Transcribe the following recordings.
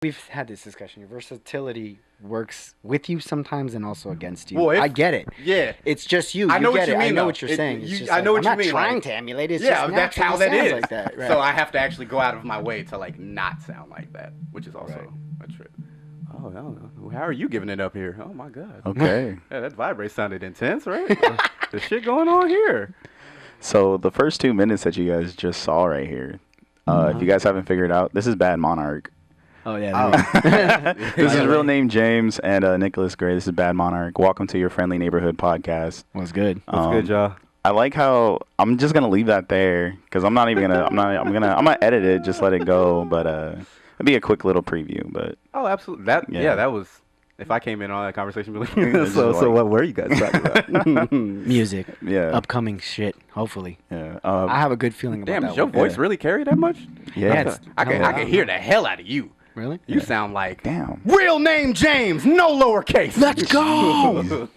we've had this discussion. Your versatility works with you sometimes and also against you. Well, I get it. Yeah. It's just you. I know you what get you it. mean, I know though. what you're saying. It's just I know what you I'm mean. not trying like, to emulate it. It's yeah, just that's how naturally that sounds is. like that. Right. So I have to actually go out of my way to like not sound like that, which is also Right. a trip. Oh, how are you giving it up here? Oh my God. Okay. Yeah, that vibrate sounded intense, right? The shit going on here. So the first 2 minutes that you guys just saw right here, if you guys haven't figured out, this is Badmnrch. Oh yeah. This is real name James and Nicholas Gray. This is Badmnrch. Welcome to your friendly neighborhood podcast. Was good. What's good, y'all? I like how I'm just gonna leave that there because I'm not even gonna. I'm gonna edit it. Just let it go. But it'd be a quick little preview. But Oh, absolutely. That was. If I came in on that conversation, It's so like- what were you guys talking about? Music. yeah, Upcoming shit. Hopefully. yeah. I have a good feeling about Damn, that. does your one. voice really carry that much? Yeah. it's- I can hear the hell out of you. Really? You sound like Damn. real name James, no lowercase. Let's go. Is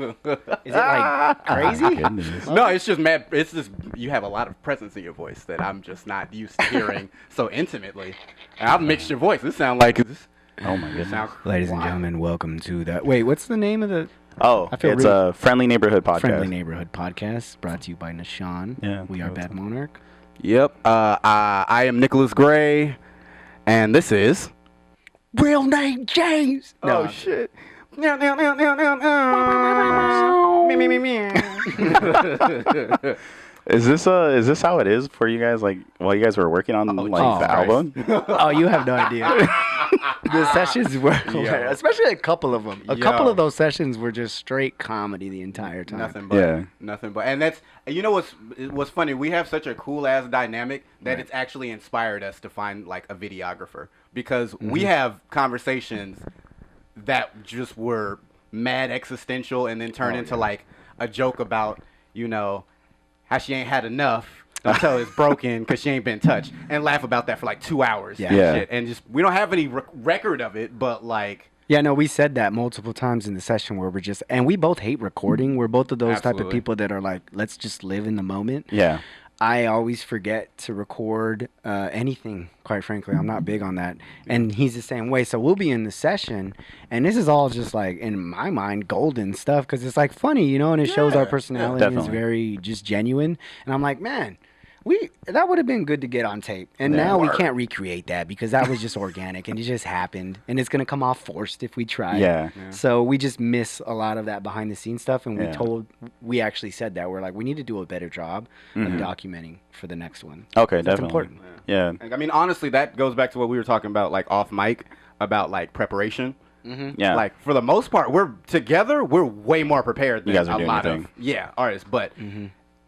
it like crazy? Goodness. No, it's just mad. It's just you have a lot of presence in your voice that I'm just not used to hearing so intimately. And I've mixed your voice. It sounds like this. Oh my goodness. Sound Ladies and gentlemen, welcome to that. Wait, what's the name of the Oh, I feel it's really- a friendly neighborhood podcast. Friendly Neighborhood podcast brought to you by Nishan? Yeah. We are Badmnrch. Yep. I am Nicholas Gray, and this is. Real name James. Oh shit. Meow, meow, meow, meow, meow, meow. Me, me, me, me. Is this how it is for you guys? Like while you guys were working on Oh, like Jesus the Christ. album? Oh, you have no idea. The sessions were hilarious, especially a couple of them. A couple Yo. of those sessions were just straight comedy the entire time. Nothing but. Yeah. Nothing but. And that's, you know what's funny? We have such a cool ass dynamic that it's actually inspired us to find like a videographer because we have conversations that just were mad existential and then turn into like a joke about, you know, how she ain't had enough until it's broken because she ain't been touched, and laugh about that for like 2 hours. Yeah. And Yeah. shit. And just we don't have any record of it, but like. Yeah, no, we said that multiple times in the session where we're just, and we both hate recording. We're both of those type of Absolutely. people that are like, let's just live in the moment. Yeah. I always forget to record anything, quite frankly. I'm not big on that. And he's the same way. So we'll be in the session, and this is all just like, in my mind, golden stuff because it's like funny, you know, and it shows our Yeah, personality. And it's definitely. very just genuine. And I'm like, man, that would have been good to get on tape. And Yeah. now we can't recreate that because that was just organic and it just happened. And it's going to come off forced if we try. Yeah. So we just miss a lot of that behind the scenes stuff. And Yeah. we actually said that. We're like, we need to do a better job of documenting for the next one. Okay, That's definitely. important. Yeah. I mean, honestly, that goes back to what we were talking about, like off mic, about like preparation. Yeah. Like for the most part, we're together. We're way more prepared than You guys are a doing lot your of thing. artists. But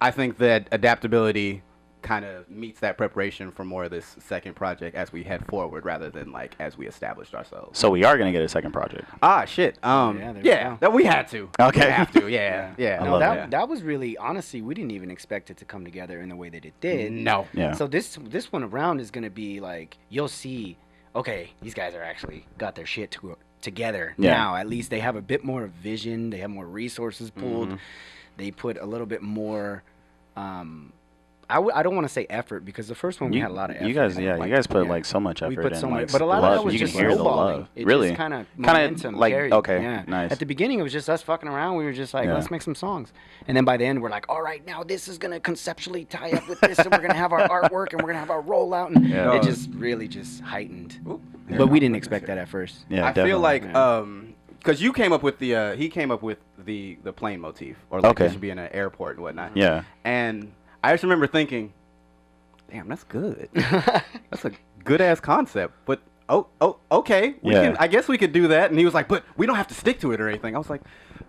I think that adaptability kind of meets that preparation for more of this second project as we head forward, rather than like as we established ourselves. So we are gonna get a second project. Ah, shit. there we go. That we had to. Okay. We have to. Yeah. Yeah. I No, love that was really, honestly, we didn't even expect it to come together in the way that it did. No. Yeah. So this one around is going to be like, you'll see, okay, these guys are actually got their shit together Yeah. now. At least they have a bit more vision. They have more resources pulled. They put a little bit more, I don't want to say effort because the first one we had a lot of effort. You guys, in, yeah, like, you guys put yeah. like so much effort We put in, so like, much, but a lot of love. that was You can just hear the snowballing. love. It Really? just kind of Kinda, momentum like, carried. okay, Yeah. nice. At the beginning, it was just us fucking around. We were just like, Yeah. let's make some songs, and then by the end, we're like, all right, now this is gonna conceptually tie up with this, and we're gonna have our artwork, and we're gonna have our rollout, and Yeah. it just really just heightened. But we didn't expect that at first. Yeah, I definitely. feel like because you came up with the he came up with the plane motif, or like Okay. it should be in an airport and whatnot. Yeah. And I just remember thinking, damn, that's good. That's a good ass concept. But okay, Yeah. I guess we could do that. And he was like, but we don't have to stick to it or anything. I was like,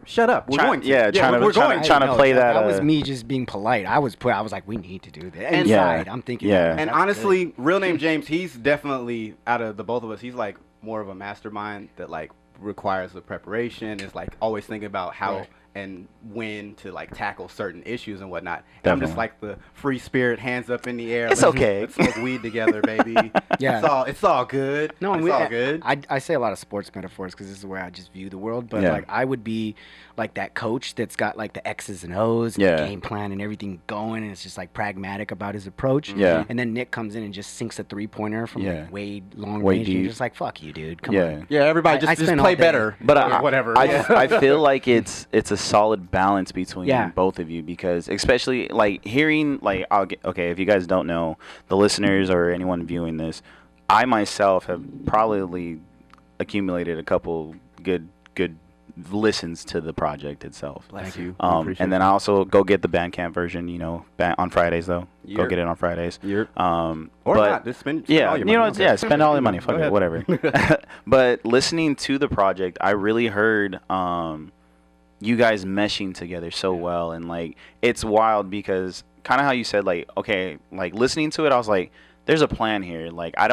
shut up, we're going to. yeah, trying we're to going trying to No, play that. That was me just being polite. I was like, we need to do that. And- Inside, Yeah. I'm thinking. Yeah. And that's honestly, real name James, he's definitely, out of the both of us, he's like more of a mastermind that like requires the preparation. Is like always thinking about how Right. and when to like tackle certain issues and whatnot. And I'm just like the free spirit, hands up in the air. It's okay. Let's smoke weed together, baby. Yeah. It's all good. No, it's all good. I say a lot of sports metaphors because this is where I just view the world. But Yeah. like I would be like that coach that's got like the X's and O's, Yeah. game plan and everything going, and it's just like pragmatic about his approach. Yeah. And then Nick comes in and just sinks a 3-pointer from Yeah. like way long Way range. And you're deep. just like, fuck you, dude. Come Yeah. on. Yeah, everybody I just spend all play day. better. But or whatever. I feel like it's a solid balance between Yeah. both of you, because especially like hearing like okay, if you guys don't know, the listeners or anyone viewing this, I myself have probably accumulated a couple good listens to the project itself. Bless you. And then I also go get the Bandcamp version, you know, on Fridays though. Go Yep. get it on Fridays. Or but not. Just spend yeah, all your you know, money. yeah, spend all your money. Fuck Go it, ahead. whatever. But listening to the project, I really heard you guys meshing together so well, and like it's wild because kind of how you said, like, okay, like listening to it, I was like, there's a plan here. Like I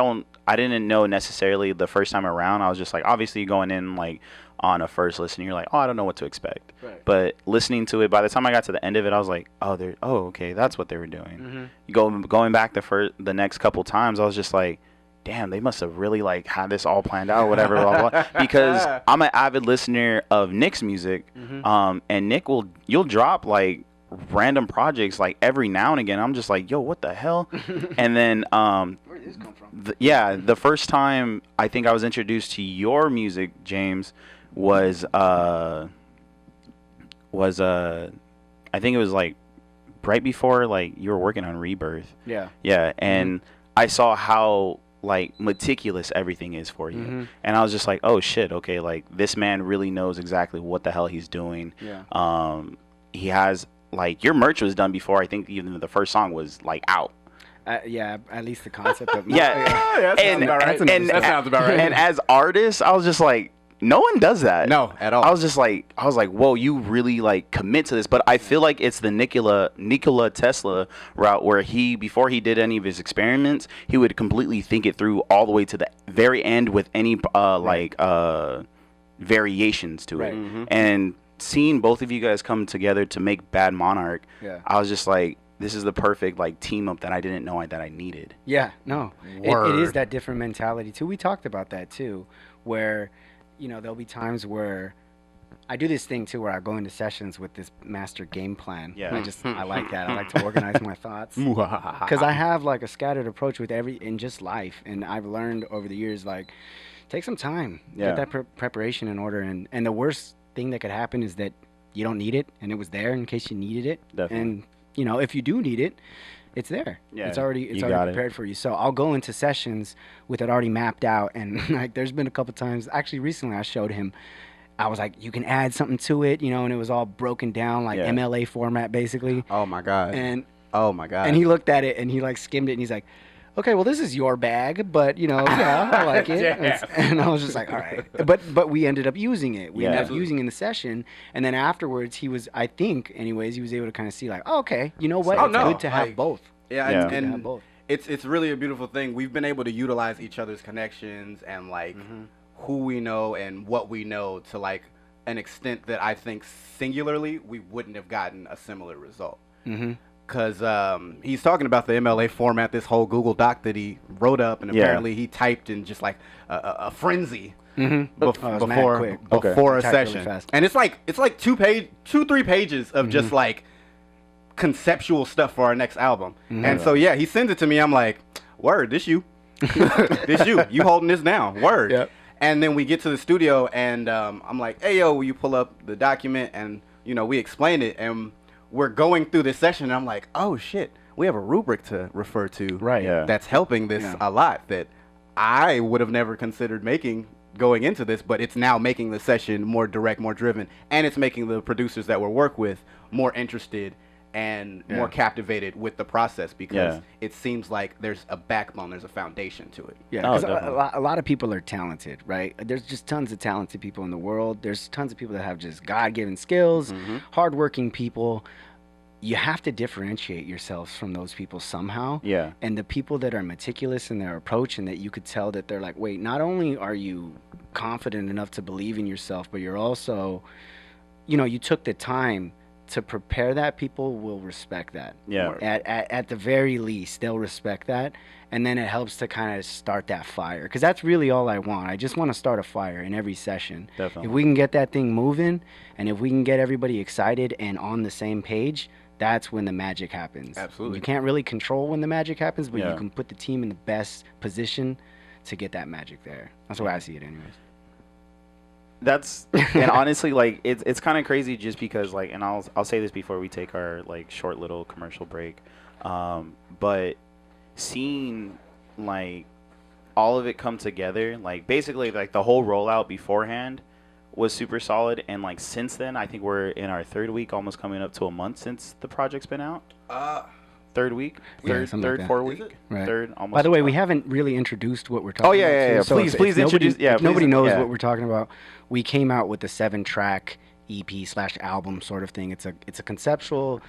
didn't know necessarily the first time around. I was just like, obviously going in like on a first listen, you're like, oh, I don't know what to expect. Right. But listening to it, by the time I got to the end of it, I was like, okay, that's what they were doing. Going back the next couple times, I was just like, damn, they must have really like had this all planned out, whatever, blah, blah. Because I'm an avid listener of Nick's music, and Nick you'll drop like random projects like every now and again. I'm just like, yo, what the hell? And then Where did this come from? the first time I think I was introduced to your music, James, was I think it was like right before like you were working on Rebirth. Yeah. And I saw how like meticulous everything is for you, and I was just like, oh shit, okay, like this man really knows exactly what the hell he's doing. He has like your merch was done before I think even the first song was like out. Yeah, at least the concept of That sounds about right. That sounds about right. And as artists, I was just like, no one does that. No, at all. I was like, whoa, you really like commit to this. But I feel like it's the Nikola Tesla route where before he did any of his experiments, he would completely think it through all the way to the very end with any variations to it. And seeing both of you guys come together to make Badmnrch, I was just like, this is the perfect like team up that I didn't know that I needed. Yeah, no, it is that different mentality too. We talked about that too, where, you know, there'll be times where I do this thing too, where I go into sessions with this master game plan. Yeah. And I like that. I like to organize my thoughts because I have like a scattered approach with in just life, and I've learned over the years, like, take some time, get that preparation in order, and the worst thing that could happen is that you don't need it, and it was there in case you needed it. Definitely. And you know, if you do need it, it's there. Yeah, it's already you got prepared for you. So I'll go into sessions with it already mapped out, and like there's been a couple times, actually recently I showed him, I was like, you can add something to it, you know, and it was all broken down like MLA format basically. Oh my god. And he looked at it and he like skimmed it and he's like, okay, well, this is your bag, but you know, yeah, I like it. And I was just like, all right. But we ended up using it. We ended up using it in the session, and then afterwards, I think, anyways, he was able to kind of see like, oh, okay, you know what? It's good to have both. Yeah. To And have both. it's really a beautiful thing. We've been able to utilize each other's connections and like who we know and what we know to like an extent that I think singularly we wouldn't have gotten a similar result. Because he's talking about the MLA format, this whole Google Doc that he wrote up, and apparently he typed in just like a frenzy before a session. Really, and it's like 2-3 pages of just like conceptual stuff for our next album. And so he sends it to me. I'm like, word, this you, you holding this down, word. Yep. And then we get to the studio, and I'm like, hey yo, will you pull up the document? And you know, we explain it, and we're going through this session, and I'm like, oh shit, we have a rubric to refer to, right? That's helping this a lot that I would have never considered making going into this, but it's now making the session more direct, more driven, and it's making the producers that we work with more interested and more captivated with the process, because it seems like there's a backbone, there's a foundation to it. Yeah, because a lot of people are talented, right? There's just tons of talented people in the world. There's tons of people that have just God-given skills, hardworking people. You have to differentiate yourselves from those people somehow. Yeah. And the people that are meticulous in their approach, and that you could tell that they're like, wait, not only are you confident enough to believe in yourself, but you're also you took the time to prepare that, people will respect that. Yeah. At the very least, they'll respect that, and then it helps to kind of start that fire, because that's really all I want. I just want to start a fire in every session. Definitely. If we can get that thing moving, and if we can get everybody excited and on the same page, that's when the magic happens. Absolutely. You can't really control when the magic happens, but Yeah. you can put the team in the best position to get that magic there. That's the way I see it, anyways. That's and honestly, like it's kind of crazy just because like, and I'll say this before we take our like short little commercial break, but seeing like all of it come together, like basically like the whole rollout beforehand was super solid, and like since then I think we're in our 3rd week, almost coming up to a month since the project's been out. 3rd week, Yeah, third, something like that. 4th Is week, it? Right. 3rd, almost. By the way, we haven't really introduced what we're talking Oh, yeah, about. yeah, too. yeah. So Please- if please nobody, introduce- yeah, if nobody please, knows yeah. what we're talking about, we came out with a 7-track EP/album sort of thing. It's a conceptual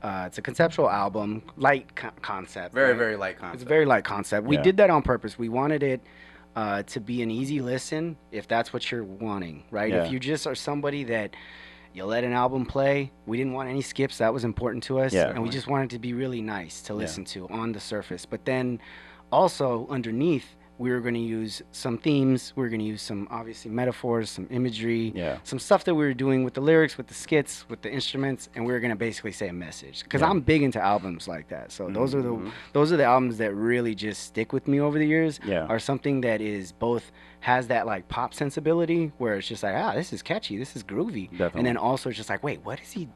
album, light concept. Very, right? very light concept. It's a very light concept. We Yeah. did that on purpose. We wanted it to be an easy listen if that's what you're wanting, right? Yeah. If you just are somebody that you let an album play, we didn't want any skips. That was important to us. Yeah. And we just wanted to be really nice to Yeah. listen to on the surface. But then also underneath, we were going to use some themes. We were going to use some, obviously, metaphors, some imagery, Yeah. some stuff that we were doing with the lyrics, with the skits, with the instruments, and we were going to basically say a message. Because Yeah. I'm big into albums like that. So those are Mhm. the albums that really just stick with me over the years. Yeah. Are something that is both has that like pop sensibility where it's just like, this is catchy, this is groovy, Definitely. and then also it's just like, wait, what's he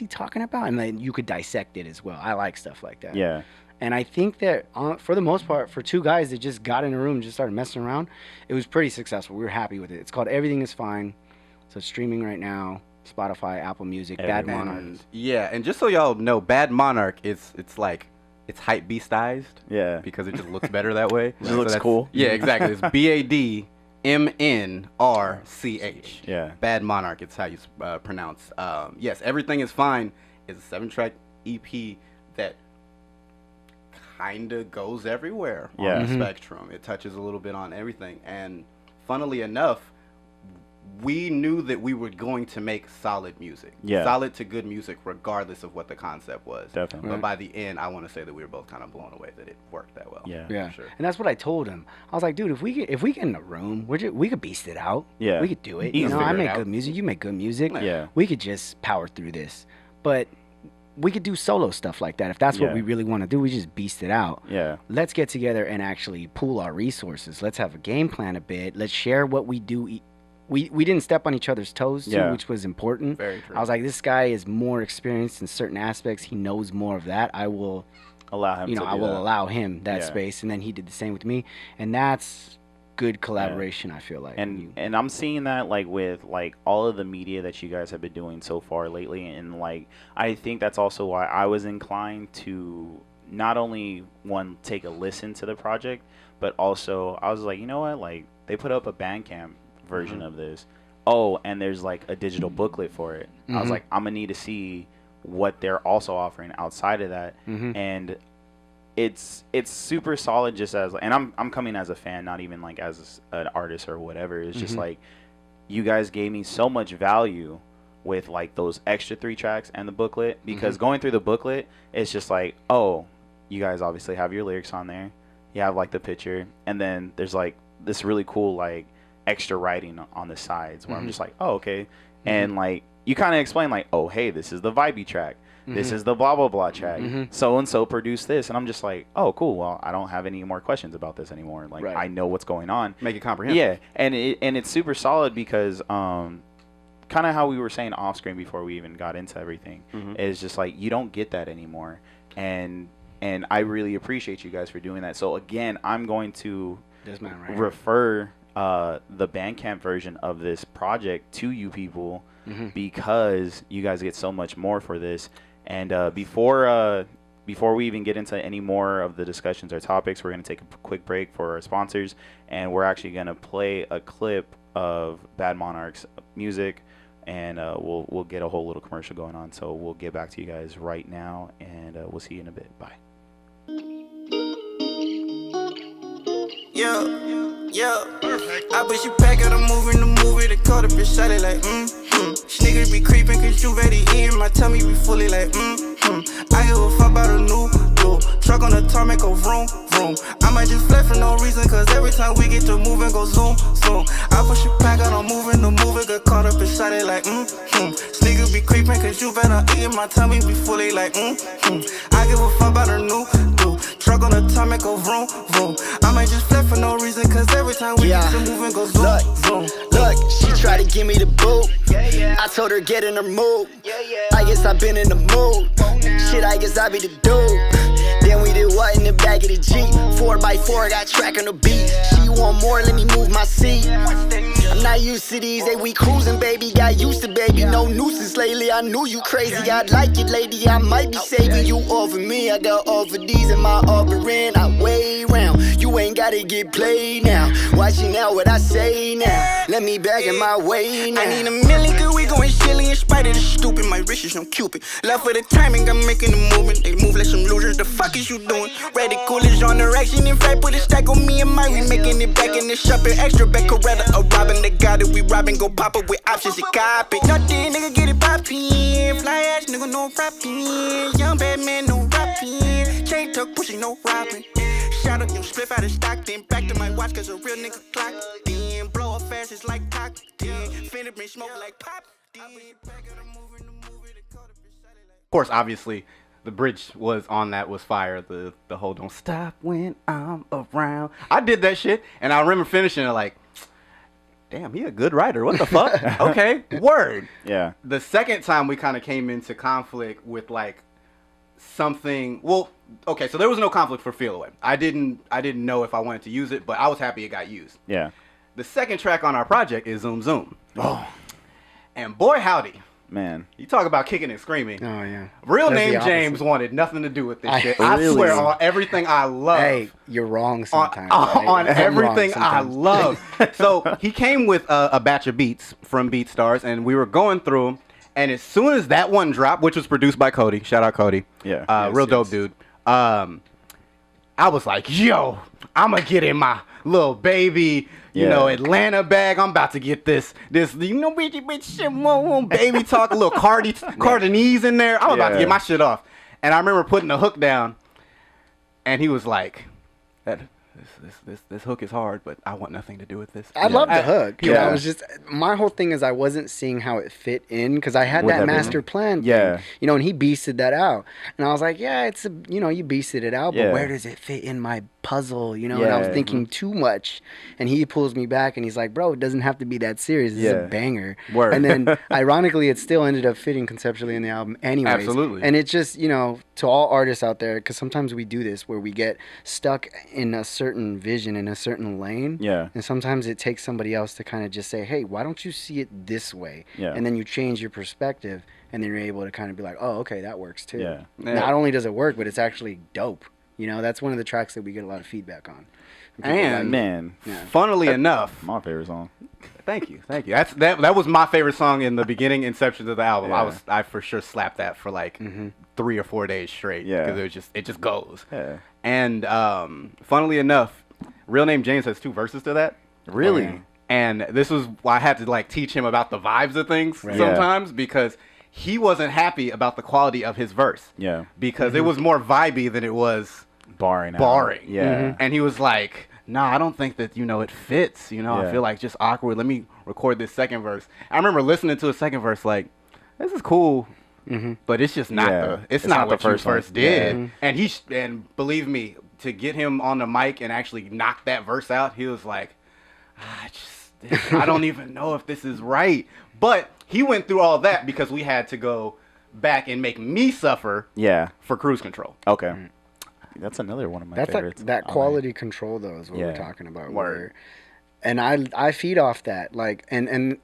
talking about? And then you could dissect it as well. I like stuff like that. Yeah. And I think that for the most part, for two guys that just got in a room and just started messing around, it was pretty successful. We were happy with it. It's called Everything Is Fine. So it's streaming right now. Spotify, Apple Music, Bad Everyone. Monarch. And, yeah, and just so y'all know, Badmnrch it's like it's hype beastized Yeah. because it just looks better that way. Just looks that's- cool. Yeah, exactly. It's BADMNRCH. Yeah. Badmnrch. It's how you pronounce. Yes, Everything Is Fine is a 7-track EP that kind of goes everywhere Yeah. on the Mhm. spectrum. It touches a little bit on everything. And funnily enough, we knew that we were going to make solid music. Yeah. Solid to good music regardless of what the concept was. Definitely. But Right. by the end, I want to say that we were both kind of blown away that it worked that well. Yeah. Yeah, Sure. and that's what I told him. I was like, dude, if we get in a room, we could beast it out. Yeah. We could do it. Easily You know, I figure it make out. good music. You make good music. Yeah. We could just power through this. But we could do solo stuff like that. If that's Yeah. what we really want to do, we just beast it out. Yeah. Let's get together and actually pool our resources. Let's have a game plan a bit. Let's share what we do. We didn't step on each other's toes too, Yeah. which was important. Very true. I was like, this guy is more experienced in certain aspects. He knows more of that. I will, Allow him to I do will that. allow him that Yeah. space, and then he did the same with me, and that's good collaboration. I feel like. And I'm seeing that like with like all of the media that you guys have been doing so far lately, and like I think that's also why I was inclined to not only take a listen to the project, but also I was like, you know what, like they put up a Bandcamp version Mhm. of this. Oh, and there's like a digital booklet for it. I was Mhm. like, I'm gonna need to see what they're also offering outside of that. Mhm. And it's super solid just as, and I'm coming as a fan, not even like as an artist or whatever. It's just Mhm. like you guys gave me so much value with like those extra 3 tracks and the booklet, because going through the booklet, it's just like, oh, you guys obviously have your lyrics on there, you have like the picture, and then there's like this really cool like extra writing on the sides where I'm Mhm. just like, oh, okay. And like you kind of explain like, oh, hey, this is the vibey track, this Mhm. is the blah blah blah track, Mhm. so and so produced this, and I'm just like, oh, cool, well, I don't have any more questions about this anymore, like Right. I know what's going on. Make it comprehensive. Yeah, and it's super solid because kind of how we were saying off screen before we even got into everything, Mhm. is just like you don't get that anymore, and I really appreciate you guys for doing that. So again, I'm going to This man right here. refer the Bandcamp version of this project to you people, Mhm. because you guys get so much more for this. And before we even get into any more of the discussions or topics, we're going to take a quick break for our sponsors, and we're actually going to play a clip of Badmnrch's music, and we'll get a whole little commercial going on. So we'll get back to you guys right now, and we'll see you in a bit. Bye. Yeah, yeah. I bet you pack out a movie in the movie. They caught a bitch shot it like, Niggas be creeping cause you ready eating my tummy be fully like, I give a fuck about a new truck on the tarmac go vroom, vroom. I might just flex for no reason cause every time we get to moving go zoom, zoom. I push it back out, I'm moving, the movie got caught up inside it like, Niggas be creeping cause you better eating my tummy be fully like, I give a fuck about a new truck on the tarmac go vroom, vroom. I might just flex for no reason cause every time we get to moving go zoom, zoom. Look, she tried to give me the boot. I told her get in her mood. I guess I been in the mood. Shit, I guess I be the dude. Then we did what in the back of the Jeep? 4x4, got track on the beat. She want more, let me move my seat. I'm not used to these, they we cruising, baby. Got used to, baby, no nuisance lately. I knew you crazy, I'd like it, lady. I might be saving you over me. I got all for these in my offering. I way round, you ain't gotta get played now. Watching out what I say now. Let me back in my way now. I need $1 million, cause we going silly in spite of the stupid. My wrist is on Cupid. Love for the timing, I'm making the movement. They move like some losers, the fuck is you doing? Radical is on direction, in fact, put a stack on me and mine. We making it back in the shop, an extra back, Coretta, a Robin. They got it, we robbing, go pop up with options, it copy. Nothing, nigga, get it poppin'. Fly ass, nigga, no rapping. Young bad man, no rapping. Chain tuck, pushing, no robbing. Shout out, you split out of stock, then back to my watch, cause a real nigga clock. Then blow up fast, it's like cock. Then finna bring smoke like pop. Of course, obviously, the bridge was on that was fire. The whole "Don't Stop When I'm Around." I did that shit, and I remember finishing it like, damn, he a good writer. What the fuck? Okay, word. Yeah. The second time we kind of came into conflict with like something. Well, okay, so there was no conflict for Feel Away. I didn't know if I wanted to use it, but I was happy it got used. Yeah. The second track on our project is Zoom Zoom. Oh. And boy howdy. Man. You talk about kicking and screaming. Oh, yeah. Real That's name the opposite. James wanted nothing to do with this shit. Really? I swear on everything I love. Hey, you're wrong sometimes. right? On I'm everything wrong I sometimes. love. So he came with a batch of beats from BeatStars, and we were going through them. And as soon as that one dropped, which was produced by Cody, shout out Cody. Yeah. Real dope dude. I was like, yo, I'm going to get in my little baby, you know, Atlanta bag. I'm about to get this, you know, bitch, shit, baby talk, a little Cardinese in there. I'm about to get my shit off. And I remember putting the hook down, and he was like, this hook is hard, but I want nothing to do with this. I love the hook. Yeah. I was just, my whole thing is I wasn't seeing how it fit in because I had With that everything. master plan. Yeah. Thing, you know, and he beasted that out. And I was like, yeah, it's a, you know, you beasted it out, but Yeah. where does it fit in my puzzle? You know, and I was Yeah. thinking too much. And he pulls me back and he's like, bro, it doesn't have to be that serious. It's Yeah. a banger. Word. And then ironically, it still ended up fitting conceptually in the album anyways. Absolutely. And it's just, you know, to all artists out there, because sometimes we do this where we get stuck in a certain vision, in a certain lane. Yeah. And sometimes it takes somebody else to kind of just say, hey, why don't you see it this way? Yeah. And then you change your perspective, and then you're able to kind of be like, oh, okay, that works too. Yeah. Not only does it work, but it's actually dope. You know, that's one of the tracks that we get a lot of feedback on. And Man. Yeah. funnily enough, My favorite song. thank you. That was my favorite song in the beginning inception of the album. Yeah. I for sure slapped that for like 3 or 4 days straight. Yeah. Because it just goes. Yeah. And funnily enough, Real Name James has 2 verses to that. Really? yeah. And this was why I had to like teach him about the vibes of things Right. sometimes because he wasn't happy about the quality of his verse. Yeah. Because it was more vibey than it was Barring. out. barring. Yeah. And he was like, nah, I don't think that, you know, it fits. You know, I Yeah. feel like just awkward. Let me record this second verse. I remember listening to a second verse like, this is cool. But it's just not Yeah. the It's not not the what you first one. first did. Yeah. And believe me, to get him on the mic and actually knock that verse out, he was like, I don't even know if this is right. But he went through all that because we had to go back and make me suffer Yeah. for Cruise Control. Okay. That's another one of my That's favorites. like that Oh, quality control though is what we're Yeah. talking about. Word. Where, and I feed off that. Like and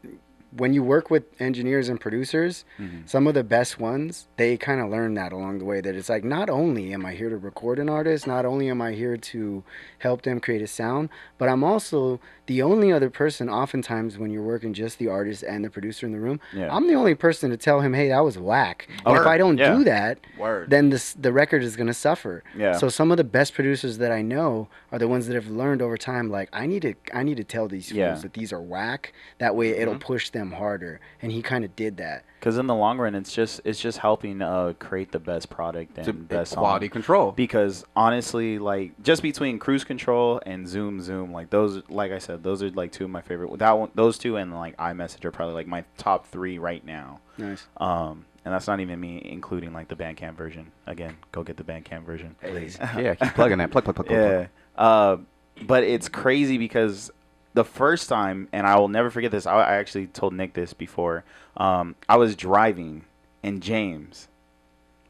when you work with engineers and producers, some of the best ones, they kind of learn that along the way, that it's like, not only am I here to record an artist, not only am I here to help them create a sound, but I'm also the only other person oftentimes when you're working just the artist and the producer in the room, Yeah. I'm the only person to tell him, hey, that was whack. And if Word. I don't Yeah. do that, Word. then the record is going to suffer. Yeah. So some of the best producers that I know are the ones that have learned over time, like, I need to tell these fools Yeah. that these are whack. That way it'll push them them harder, and he kind of did that. Because in the long run, it's just helping create the best product and best quality song. control. Because honestly, like just between Cruise Control and Zoom, like those, like I said, those are like two of my favorite. That one, those two, and like iMessage are probably like my top 3 right now. Nice. And that's not even me including like the Bandcamp version. Again, go get the Bandcamp version. Please. Yeah, keep plugging that. Plug. Yeah. But it's crazy because the first time, and I will never forget this, I actually told Nick this before. I was driving, and James,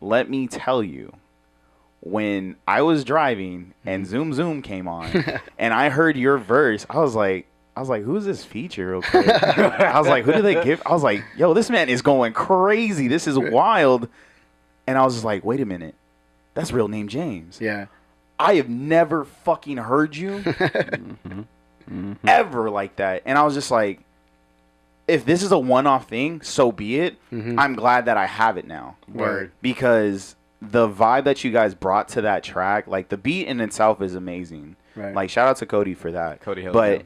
let me tell you, when I was driving and Zoom came on, and I heard your verse, I was like, who's this feature real quick? I was like, who did they give? I was like, yo, this man is going crazy. This is wild. And I was just like, wait a minute. That's real name James. Yeah. I have never fucking heard you ever like that. And I was just like, if this is a one-off thing, so be it. I'm glad that I have it now. Word. Because the vibe that you guys brought to that track, like the beat in itself is amazing. Right. Like shout out to Cody for that. Cody Hill. But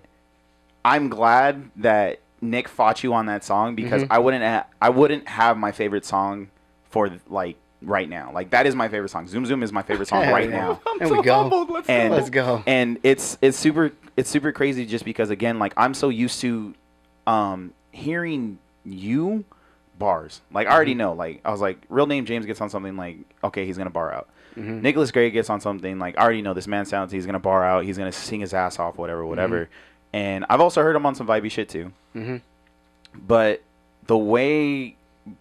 I'm glad that Nick fought you on that song because I wouldn't have my favorite song for like right now. Like that is my favorite song. Zoom is my favorite song right now. There we go. And Let's go. And it's super crazy just because again, like I'm so used to hearing you bars. Like I already know. Like I was like, real name James gets on something like, okay, he's gonna bar out. Nicholas Gray gets on something like, I already know this man sounds. He's gonna bar out. He's gonna sing his ass off. Whatever. And I've also heard him on some vibey shit too. But the way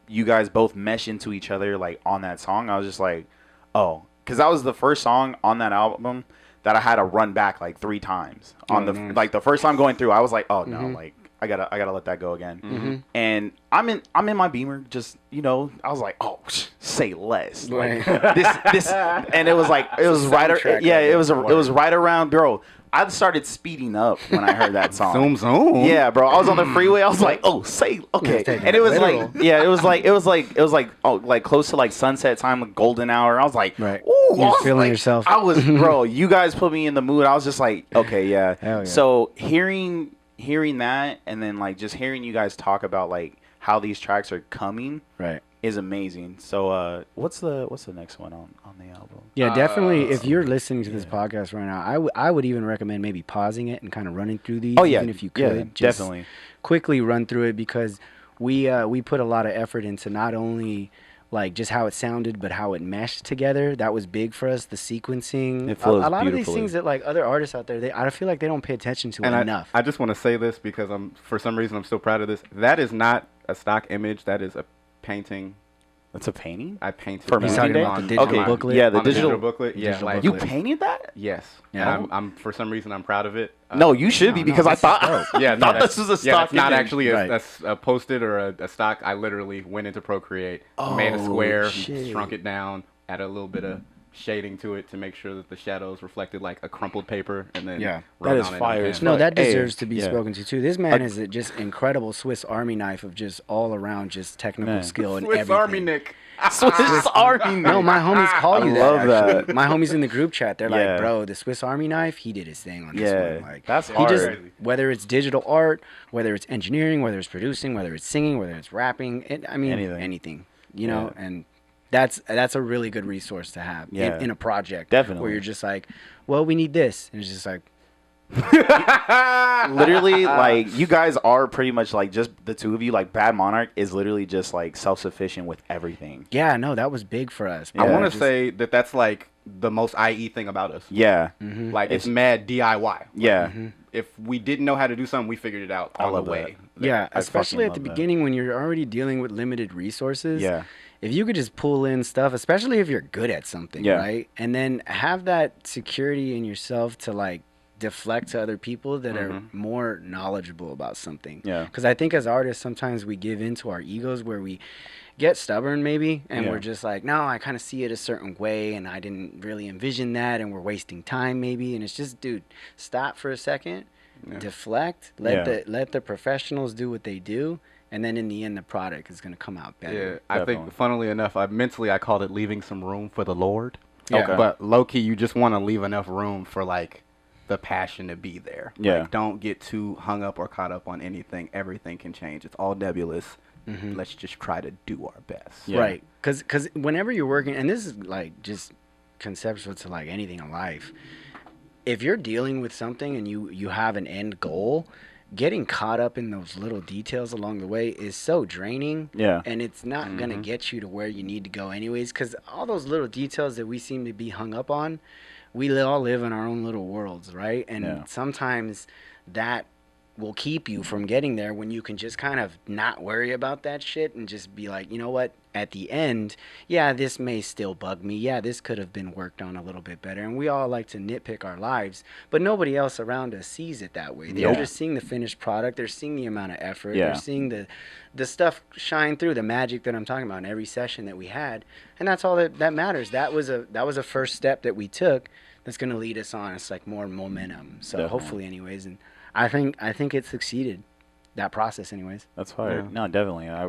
you guys both mesh into each other, like on that song, I was just like, oh, because that was the first song on that album that I had to run back like 3 times on nice. Like the first time going through. I was like, oh no, like I gotta let that go again. And I'm in my Beamer, just I was like, oh, say less, like this, and it was like it was right, it was right around, bro. I started speeding up when I heard that song. Zoom. Yeah, bro. I was on the freeway. I was like, oh, say okay. And it was like, yeah, it was like, oh, like close to like sunset time, like golden hour. I was like, right. Ooh, You're feeling yourself. I was, bro. You guys put me in the mood. I was just like, okay, yeah. Hell yeah. So hearing that, and then like just hearing you guys talk about like how these tracks are coming, Right. is amazing. So what's the next one on the album? Yeah, definitely. If you're listening to this podcast right now, I would even recommend maybe pausing it and kind of running through these. Oh yeah, even if you could, yeah, just definitely quickly run through it because we put a lot of effort into not only like just how it sounded, but how it meshed together. That was big for us. The sequencing, It flows a lot of these beautifully. things that like other artists out there, I feel like they don't pay attention to enough. I just want to say this because for some reason I'm still proud of this. That is not a stock image. That is a painting. That's a painting. I painted For it He's Music talking Day? about the digital Okay, booklet. yeah, the on digital booklet. Yeah, digital like You booklet. painted that? yes. Yeah. And I'm for some reason I'm proud of it. No, you should be because I thought Yeah, no, thought that's, this was a yeah, stock that's not image. actually Right. a posted or a stock. I literally went into Procreate, made a square, shit. shrunk it down, added a little bit of shading to it to make sure that the shadows reflected like a crumpled paper, and then Yeah. wrote That is on it fire on as canvas. No, that Hey, deserves to be yeah. spoken to too. This man is a just incredible Swiss Army knife of just all around just technical Man. skill and Swiss everything. Army Nick. Swiss Army. No, my homies call you I that. love that. actually. My homies in the group chat, they're Yeah. like, bro, the Swiss Army knife, he did his thing on this Yeah, one. Like, that's he hard. just, whether it's digital art, whether it's engineering, whether it's producing, whether it's singing, whether it's rapping, anything. You know, and that's a really good resource to have in a project. Definitely. Where you're just like, well, we need this. And it's just like, Literally, like you guys are pretty much like just the two of you. Like Badmnrch is literally just like self-sufficient with everything. yeah, no, that was big for us. Yeah. I want to Just- say that that's like the most IE thing about us. Yeah, Like it's mad DIY. Like, yeah, if we didn't know how to do something, we figured it out I on the love that. way. Yeah, I especially fucking at the love that. beginning when you're already dealing with limited resources. Yeah. If you could just pull in stuff, especially if you're good at something, Yeah. right? And then have that security in yourself to like deflect to other people that are more knowledgeable about something. Yeah. Because I think as artists, sometimes we give in to our egos where we get stubborn maybe and Yeah. we're just like, no, I kind of see it a certain way and I didn't really envision that and we're wasting time maybe. And it's just, dude, stop for a second, deflect, let the professionals do what they do. And then in the end, the product is going to come out Yeah, better. I Definitely. think funnily enough, mentally I called it leaving some room for the Lord. Okay. But low key, you just want to leave enough room for like the passion to be there. Yeah. Like, don't get too hung up or caught up on anything. Everything can change. It's all nebulous. Let's just try to do our best. Yeah. Right. Because whenever you're working, and this is like just conceptual to like anything in life, if you're dealing with something and you have an end goal, getting caught up in those little details along the way is so draining. Yeah. And it's not going to get you to where you need to go anyways, because all those little details that we seem to be hung up on, we all live in our own little worlds, right? And sometimes that will keep you from getting there when you can just kind of not worry about that shit and just be like, you know what, at the end, yeah, this may still bug me. Yeah, this could have been worked on a little bit better. And we all like to nitpick our lives, but nobody else around us sees it that way. They're just seeing the finished product. They're seeing the amount of effort. Yeah. They're seeing the stuff shine through, the magic that I'm talking about in every session that we had. And that's all that matters. That was a first step that we took that's going to lead us on. It's like more momentum. So Definitely. hopefully anyways. And I think it succeeded, that process anyways. That's fire. Yeah. No, definitely. I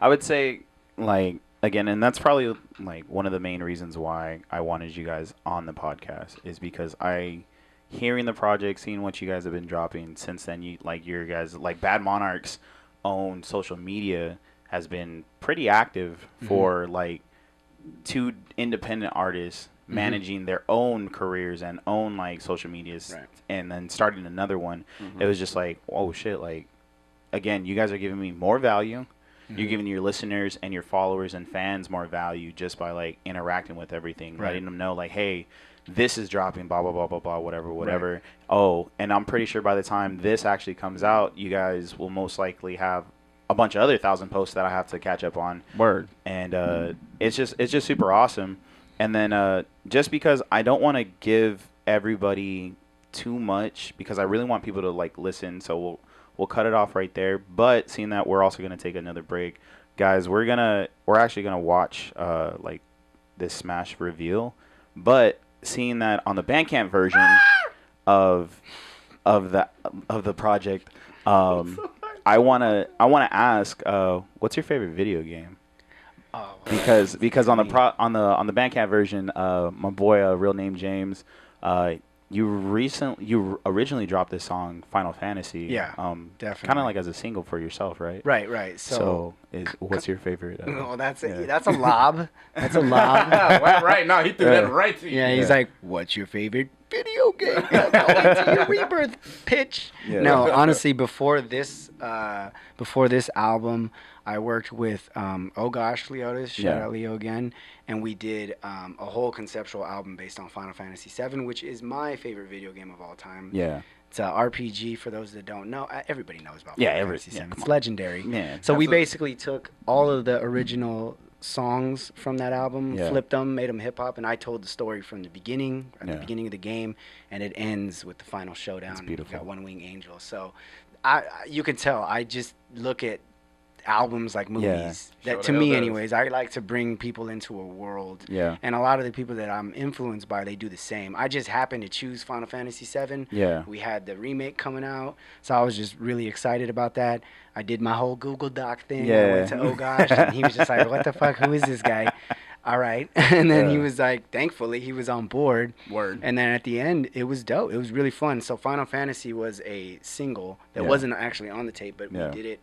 would say, like, again, and that's probably like one of the main reasons why I wanted you guys on the podcast, is because hearing the project, seeing what you guys have been dropping since then, your guys, like Badmnrch's own social media has been pretty active for like two independent artists managing their own careers and own like social medias, Right. and then starting another one. It was just like, oh shit, like, again, you guys are giving me more value. You're giving your listeners and your followers and fans more value just by like interacting with everything, Right. letting them know like, hey, this is dropping, blah blah blah blah blah, whatever. Right. Oh, and I'm pretty sure by the time this actually comes out, you guys will most likely have a bunch of other 1,000 posts that I have to catch up on. Word. And it's just super awesome. And then just because I don't want to give everybody too much, because I really want people to like listen, so we'll cut it off right there. But seeing that we're also gonna take another break, guys, we're actually gonna watch like this Smash reveal. But seeing that on the Bandcamp version of the project, I wanna ask, what's your favorite video game? Because on the Bandcamp version, my boy, real name James, you originally dropped this song Final Fantasy. Yeah, definitely. Kind of like as a single for yourself, right? Right. So what's your favorite? Oh, that's a lob. That's a lob. Right now, he threw that right to you. Yeah, he's like, "What's your favorite video game?" Going to your rebirth pitch. Yeah. No, honestly, before this album, I worked with Oh Gosh Leotis, shout out Leo again, and we did a whole conceptual album based on Final Fantasy VII, which is my favorite video game of all time. Yeah. It's an RPG for those that don't know. Everybody knows about Yeah, Final Fantasy VII. come It's on. legendary. Yeah, so we absolutely. basically took all of the original songs from that album, flipped them, made them hip hop, and I told the story from the beginning, at the beginning of the game, and it ends with the final showdown. That's beautiful. You got One Wing Angel. So you can tell I just look at albums like movies. Sure That the to hell me does. anyways, I like to bring people into a world. Yeah. And a lot of the people that I'm influenced by, they do the same. I just happened to choose Final Fantasy VII. Yeah. We had the remake coming out, so I was just really excited about that. I did my whole Google Doc thing. I Yeah. went to Oh Gosh, and he was just like, "What the fuck? Who is this guy?" All right. And then he was like, thankfully, he was on board. Word. And then at the end, it was dope. It was really fun. So Final Fantasy was a single that wasn't actually on the tape, but we did it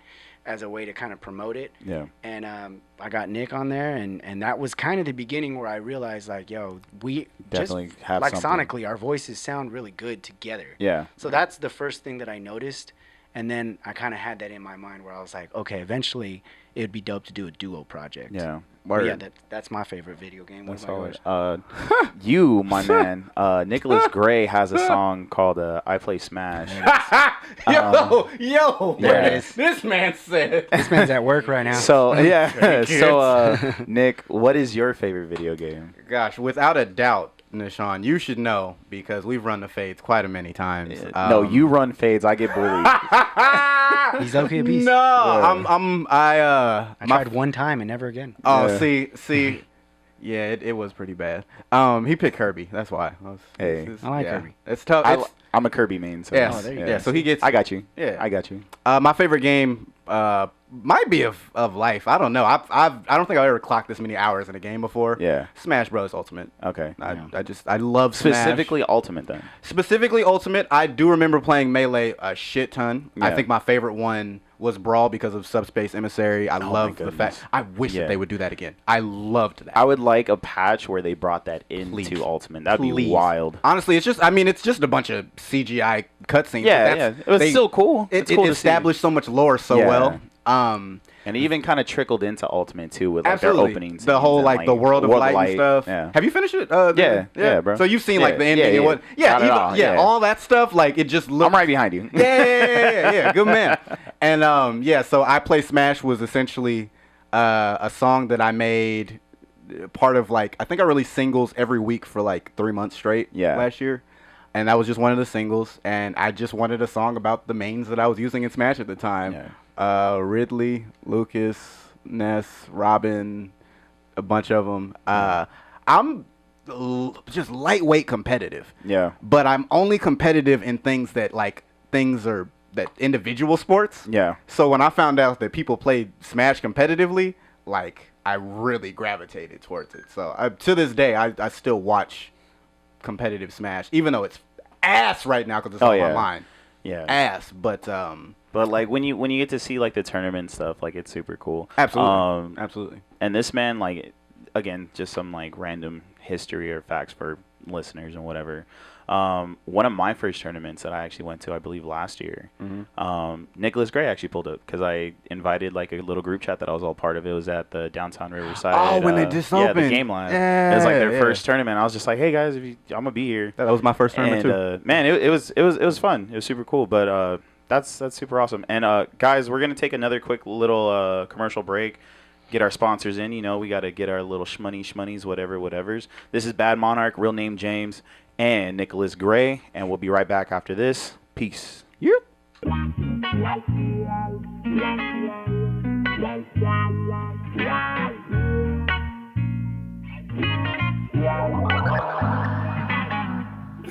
as a way to kind of promote it. Yeah. And I got Nick on there, and that was kind of the beginning where I realized, like, yo, we Definitely just, have like, something. sonically, our voices sound really good together. Yeah. So that's the first thing that I noticed. And then I kind of had that in my mind where I was like, okay, eventually it would be dope to do a duo project. Yeah. But yeah, that's my favorite video game. What That's about always. yours? You, my man, Nicholas Gray has a song called "I Play Smash." Yo, There it is. This man said. This man's at work right now. So yeah, Very good. so Nick, what is your favorite video game? Gosh, without a doubt, Nishan, you should know because we've run the fades quite a many times. No, you run fades. I get bullied. He's okay a beast. No, I tried one time and never again. Oh, Yeah. see, yeah, it was pretty bad. He picked Kirby. That's why. Hey. I like Kirby. It's tough. I'm a Kirby main. So Yes. Oh, there you yeah. go. So he gets. I got you. Yeah. I got you. My favorite game Might be of life. I don't know. I don't think I've ever clocked this many hours in a game before. Yeah. Smash Bros. Ultimate. Okay. I love Smash. Specifically Ultimate then. Specifically Ultimate. I do remember playing Melee a shit ton. Yeah. I think my favorite one was Brawl because of Subspace Emissary. I love the fact. I wish that they would do that again. I loved that. I would like a patch where they brought that Please. into Ultimate. That'd be wild. Honestly, it's just a bunch of CGI cutscenes. Yeah, it was still cool. It cool to established so much lore so well. And it even kind of trickled into Ultimate too with like their opening scenes the whole and, like the World of Light and stuff. Yeah. Have you finished it? Yeah, bro. So you've seen like the ending and what? Yeah, all that stuff. Like it just looks. I'm right behind you. Yeah. Good man. And so I Play Smash was essentially a song that I made part of like I think I released singles every week for like 3 months straight last year. And that was just one of the singles, and I just wanted a song about the mains that I was using in Smash at the time. Yeah. Ridley, Lucas, Ness, Robin, a bunch of them. I'm just lightweight competitive. Yeah. But I'm only competitive in things that individual sports. Yeah. So when I found out that people played Smash competitively, like I really gravitated towards it. So to this day, I still watch competitive Smash, even though it's ass right now because it's on my mind. Yeah. Ass, but like when you get to see like the tournament stuff, like it's super cool. Absolutely. Absolutely. And this man, like, again, just some like random history or facts for listeners and whatever. One of my first tournaments that I actually went to, I believe last year, Nicholas Gray actually pulled up because I invited like a little group chat that I was all part of. It was at the downtown Riverside. Oh, when they just opened. Yeah, the game line. Yeah, it was like their first tournament. I was just like, hey guys, I'm gonna be here. That was my first tournament too. Man, it was fun. It was super cool. But that's super awesome. And guys, we're gonna take another quick little commercial break. Get our sponsors in. You know, we got to get our little shmoney's, whatever's. This is Badmnrch, real name James, and Nicholas Gray, and we'll be right back after this. Peace. Yep.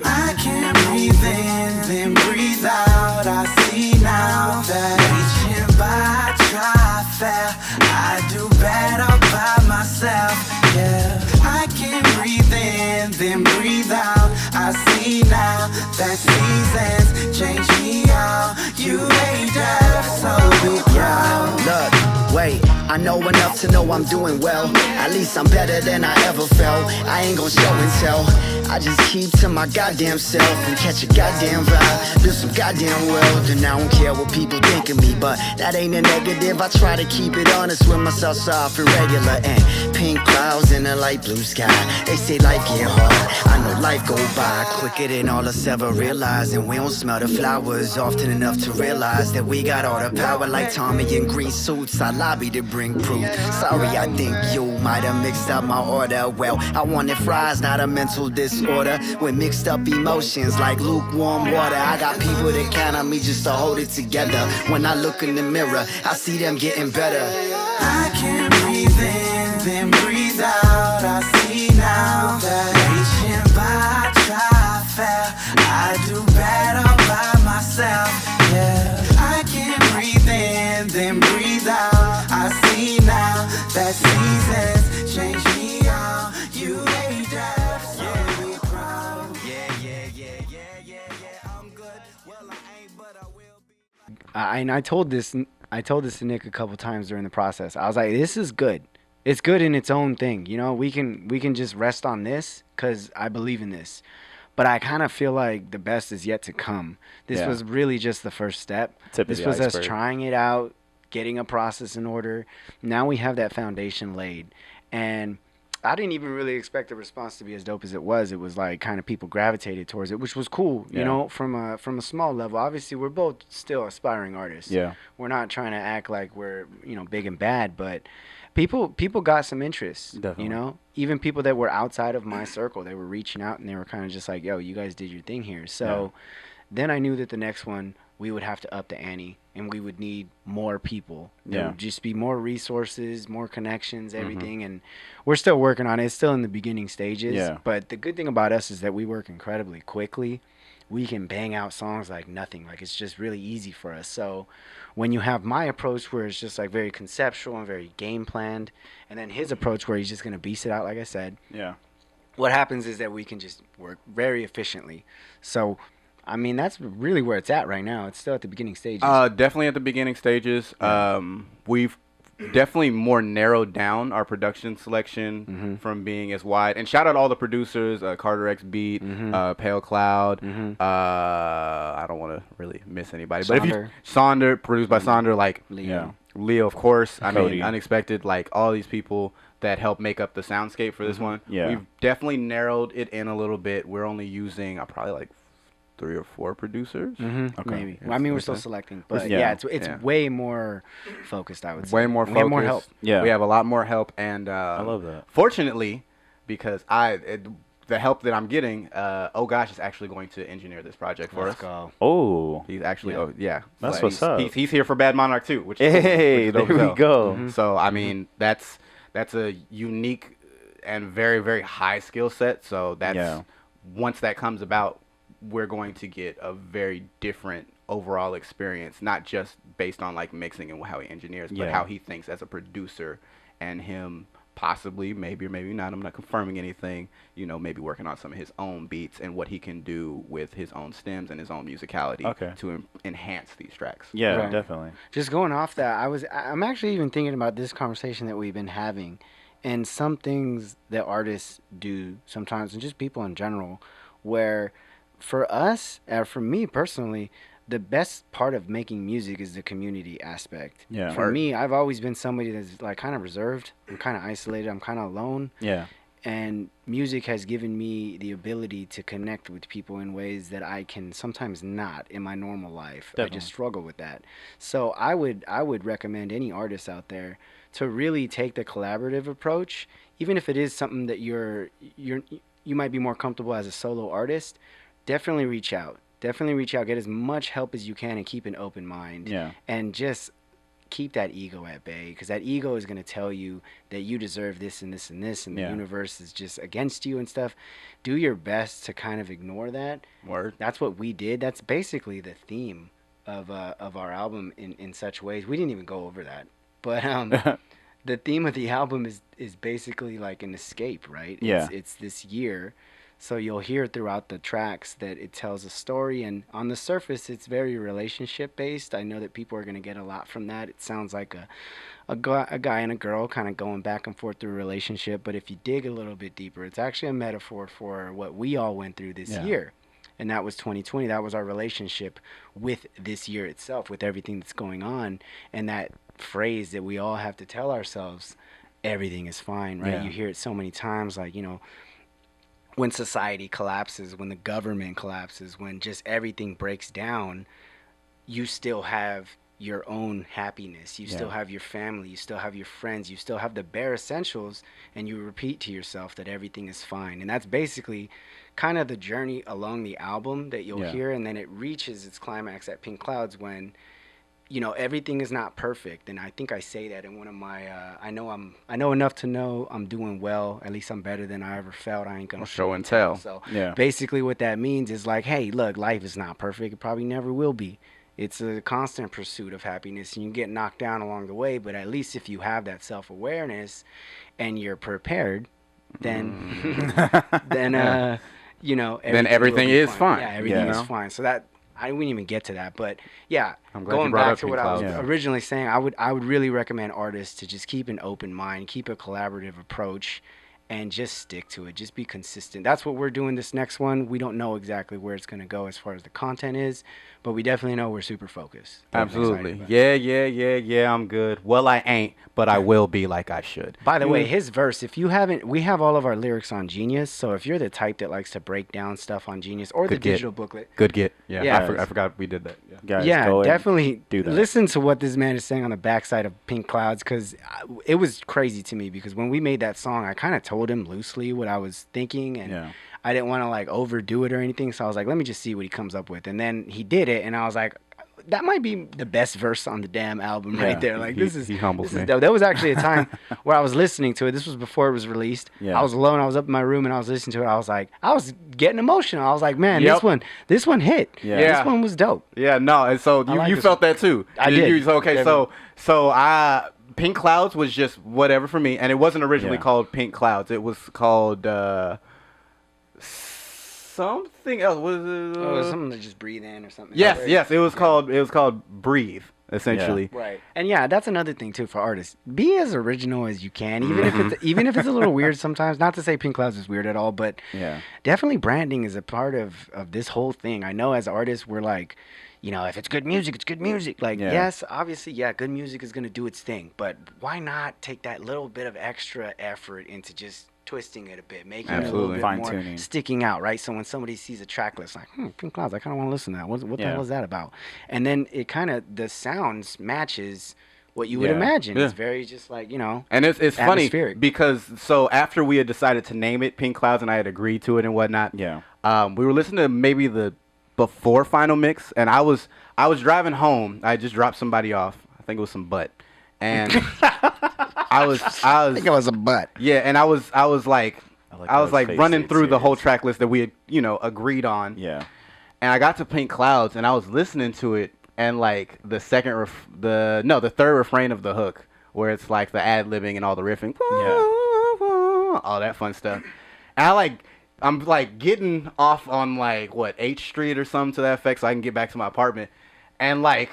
I can't breathe in, then breathe out. I see now that reaching by, try fail. I do better by myself, yeah. I can't breathe in, then breathe out. I see now that seasons change me out. You ain't deaf, so be proud. Look, wait, I know enough to know I'm doing well. At least I'm better than I ever felt. I ain't gon' show and tell. I just keep to my goddamn self and catch a goddamn vibe. Do some goddamn well, and I don't care what people think of me, but that ain't a negative. I try to keep it honest with myself, soft and regular. And pink clouds in a light blue sky. They say life get hard. I know life go by quicker than all us ever realize. And we don't smell the flowers often enough to realize that we got all the power like Tommy in green suits. I lobby to bring proof. Sorry, I think you might have mixed up my order. Well, I wanted fries, not a mental disorder. With mixed up emotions like lukewarm water. I got people that count on me just to hold it together. When I look in the mirror, I see them getting better. I can't breathe in, then breathe out. I see now that reaching by, try fail. I do better by myself, yeah. I can't breathe in, then breathe out. I see now that seasons change me out. You ain't deaf, so be proud. Yeah, I'm good. Well, I ain't, but I will be. And I told this to Nick a couple times during the process. I was like, this is good. It's good in its own thing. You know, we can just rest on this because I believe in this. But I kind of feel like the best is yet to come. This was really just the first step. This was us trying it out, getting a process in order. Now we have that foundation laid. And I didn't even really expect the response to be as dope as it was. It was like kind of people gravitated towards it, which was cool, you know, from a small level. Obviously, we're both still aspiring artists. Yeah. We're not trying to act like we're, you know, big and bad, but people got some interest. Definitely. You know, even people that were outside of my circle, they were reaching out and they were kind of just like, yo, you guys did your thing here. So then I knew that the next one we would have to up the ante and we would need more people. There would just be more resources, more connections, everything. And we're still working on it. It's still in the beginning stages. Yeah. But the good thing about us is that we work incredibly quickly. we can bang out songs like nothing. Like it's just really easy for us. So when you have my approach where it's just like very conceptual and very game planned, and then his approach where he's just gonna beast it out, like I said, Yeah. what happens is that we can just work very efficiently. So I mean, that's really where it's at right now. It's still at the beginning stages. Definitely at the beginning stages. We've definitely more narrowed down our production selection from being as wide. And shout out all the producers, Carter X Beat, Pale Cloud. I don't want to really miss anybody, but if you Sonder, produced by Sonder, like Leo, of course. I Cody. mean, Unexpected, like all these people that help make up the soundscape for this one. Yeah. We've definitely narrowed it in a little bit. We're only using probably like 3 or 4 producers. Okay. Maybe. Well, I mean, we're still selecting, but yeah, it's way more focused. I would say Way more focused. We have more help. Yeah. We have a lot more help, and I love that. Fortunately, because the help that I'm getting, oh gosh, is actually going to engineer this project for Let's us. go. Oh. He's actually, That's what's up. He's here for Badmnrch too, which is cool, Hey, which is there dope as we hell. go. So I mean, that's a unique and very, very high skill set. So that's once that comes about, we're going to get a very different overall experience, not just based on like mixing and how he engineers, but how he thinks as a producer, and him possibly, maybe or maybe not, I'm not confirming anything, maybe working on some of his own beats and what he can do with his own stems and his own musicality to enhance these tracks. Yeah, Right. definitely. Just going off that, I'm actually even thinking about this conversation that we've been having, and some things that artists do sometimes, and just people in general, where for us, for me personally, the best part of making music is the community aspect. Yeah. For me, I've always been somebody that's like kind of reserved. I'm kind of isolated. I'm kind of alone. Yeah. And music has given me the ability to connect with people in ways that I can sometimes not in my normal life. Definitely. I just struggle with that. So I would recommend any artist out there to really take the collaborative approach, even if it is something that you might be more comfortable as a solo artist. Definitely reach out. Get as much help as you can and keep an open mind. Yeah. And just keep that ego at bay, because that ego is going to tell you that you deserve this and this and this, and the universe is just against you and stuff. Do your best to kind of ignore that. Word. That's what we did. That's basically the theme of our album in such ways. We didn't even go over that. But the theme of the album is basically like an escape, right? It's this year. So you'll hear throughout the tracks that it tells a story, and on the surface, it's very relationship based. I know that people are going to get a lot from that. It sounds like a guy and a girl kind of going back and forth through a relationship, but if you dig a little bit deeper, it's actually a metaphor for what we all went through this year, and that was 2020. That was our relationship with this year itself, with everything that's going on, and that phrase that we all have to tell ourselves, everything is fine, right? You hear it so many times, like, when society collapses, when the government collapses, when just everything breaks down, you still have your own happiness. You still have your family. You still have your friends. You still have the bare essentials, and you repeat to yourself that everything is fine. And that's basically kind of the journey along the album that you'll hear, and then it reaches its climax at Pink Clouds when everything is not perfect. And I think I say that in one of my I know enough to know I'm doing well. At least I'm better than I ever felt. I ain't gonna show and tell. So basically what that means is like, hey, look, life is not perfect. It probably never will be. It's a constant pursuit of happiness, and you get knocked down along the way, but at least if you have that self-awareness and you're prepared, then then everything is fine. Yeah, everything is fine. So that I wouldn't even get to that, but I'm glad going you brought back up to what Pink I was Clouds. originally saying, I would really recommend artists to just keep an open mind, keep a collaborative approach, and just stick to it. Just be consistent. That's what we're doing this next one. We don't know exactly where it's going to go as far as the content is, but we definitely know we're super focused. Absolutely. Yeah, I'm good. Well, I ain't, but I will be like I should. By the way, his verse, if you haven't, we have all of our lyrics on Genius, so if you're the type that likes to break down stuff on Genius or the digital booklet. Good get. Yeah, Yeah. I forgot we did that. Yeah. Guys, Yeah, go and definitely do that. listen to what this man is saying on the backside of Pink Clouds, because it was crazy to me, because when we made that song, I kind of told him loosely what I was thinking, and I didn't want to like overdo it or anything, so I was like, let me just see what he comes up with. And then he did it, and I was like, that might be the best verse on the damn album Yeah. right there. Like He humbles this is me. dope. There was actually a time where I was listening to it. This was before it was released. Yeah. I was alone. I was up in my room and I was listening to it. I was getting emotional. I was like, man, Yep. this one hit. Yeah. This one was dope. Yeah, no, and so I like you this felt that too. I did. Okay, so I Pink Clouds was just whatever for me, and it wasn't originally Yeah. called Pink Clouds. It was called something else. Was it? Oh, it was something to just breathe in or something. Yes, Right. yes. It was called Breathe, essentially. Right. And yeah, that's another thing too for artists. Be as original as you can, even if it's a little weird sometimes. Not to say Pink Clouds is weird at all, but Yeah. definitely branding is a part of this whole thing. I know as artists we're like, you know, if it's good music, it's good music. Like, Yeah. yes, obviously, yeah, good music is going to do its thing, but why not take that little bit of extra effort into just twisting it a bit, making it a little Absolutely. bit more Fine-tuning. sticking out, right? So when somebody sees a track list, like, Pink Clouds, I kind of want to listen to that. What the Yeah. hell is that about? And then it kind of, the sounds matches what you would Yeah. imagine. Yeah. It's very just like, you know, And it's funny Atmospheric. because so after we had decided to name it Pink Clouds and I had agreed to it and whatnot, Yeah. we were listening to maybe the before final mix, and I was driving home. I just dropped somebody off. I think it was some butt, and I was it was a butt. yeah, and I was like like I how was his like face running stayed through the whole serious. track list that we had agreed on. Yeah. And I got to Pink Clouds, and I was listening to it, and like the third refrain of the hook, where it's like the ad-libbing and all the riffing, all that fun stuff. And I'm like getting off on like what, H Street or something to that effect, so I can get back to my apartment. And like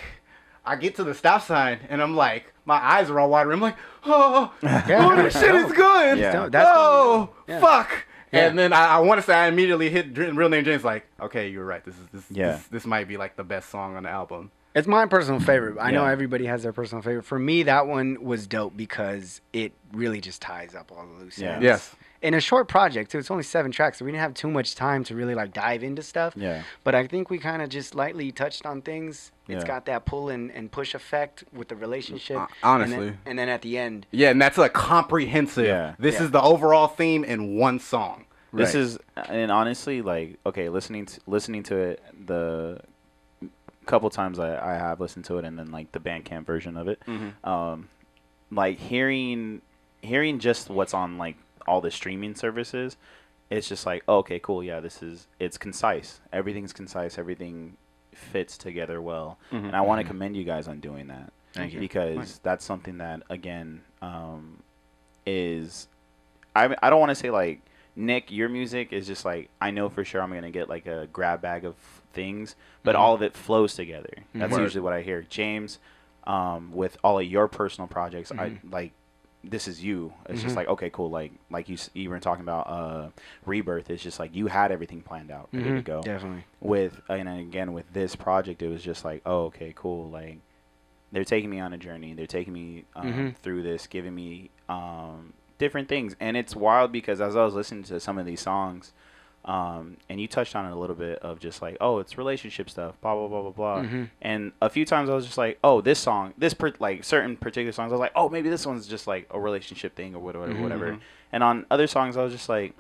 I get to the stop sign, and I'm like, my eyes are all watery. I'm like, oh, this shit is good. Yeah. That's Oh, yeah. fuck. Yeah. And then I want to say I immediately hit Real Name James like, okay, you're right. Yeah. This might be like the best song on the album. It's my personal favorite. I know Yeah. everybody has their personal favorite. For me, that one was dope because it really just ties up all the loose Yeah. ends. Yes. In a short project, too. It's only 7 tracks, so we didn't have too much time to really like dive into stuff. Yeah. But I think we kind of just lightly touched on things. It's Yeah. got that pull and push effect with the relationship. Honestly. And then at the end, Yeah, and that's like comprehensive. Yeah. This Yeah. is the overall theme in one song. This Right. is, and honestly, like, okay, listening to it the couple times I have listened to it, and then like the Bandcamp version of it, like hearing just what's on like all the streaming services, it's just like, oh, okay, cool, yeah, it's concise. Everything's concise. Everything fits together well, and I want to commend you guys on doing that. Thank you. Because that's something that again is, I don't want to say like, Nick, your music is just like, I know for sure I'm going to get like a grab bag of things, but all of it flows together. That's Word. usually what I hear. James, with all of your personal projects, I like, this is you. It's just like, okay, cool. Like you were talking about Rebirth. It's just like you had everything planned out, ready to go. definitely. And again, with this project, it was just like, oh, okay, cool. Like, they're taking me on a journey. They're taking me through this, giving me different things. And it's wild because as I was listening to some of these songs, and you touched on it a little bit of just like, oh, it's relationship stuff, blah, blah, blah, blah, blah. And a few times I was just like, oh, this song, like certain particular songs, I was like, oh, maybe this one's just like a relationship thing or whatever. And on other songs, I was just like,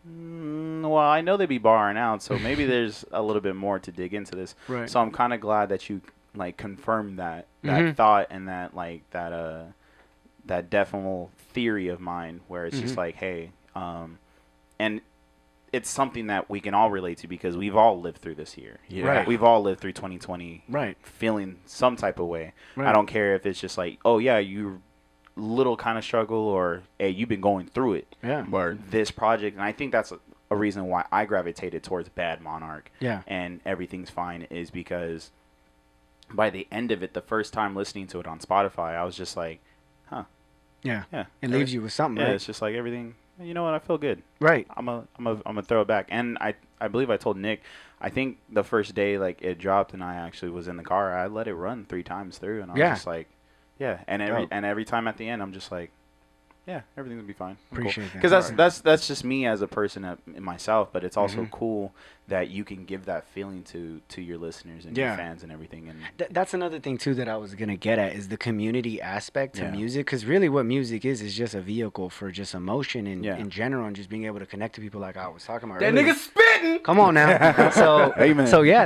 well, I know they be barring out, so maybe there's a little bit more to dig into this. Right. So I'm kind of glad that you like confirmed that thought and that like that definite theory of mine where it's just like, hey, and it's something that we can all relate to because we've all lived through this year. Yeah. Right. We've all lived through 2020 Right. feeling some type of way. Right. I don't care if it's just like, oh yeah, you little kind of struggle or hey, you've been going through it. Yeah. Word. This project, and I think that's a reason why I gravitated towards Badmnrch. Yeah. And Everything's Fine is because by the end of it, the first time listening to it on Spotify, I was just like, huh, Yeah. yeah. It leaves you with something, Yeah, right? it's just like everything. You know what? I feel good. Right. I'm a throw it back. And I believe I told Nick, I think the first day like it dropped and I actually was in the car, I let it run 3 times through and I was Yeah. just like, yeah. And every time at the end, I'm just like, yeah, everything's gonna be fine. Appreciate that. Because that's just me as a person in myself, but it's also cool that you can give that feeling to your listeners and your Yeah. fans and everything. And That's another thing too that I was gonna get at is the community aspect to Yeah. music, because really what music is just a vehicle for just emotion Yeah. in general and just being able to connect to people like I was talking about That earlier. nigga spit. Chanting. Come on now. So, Amen. so yeah,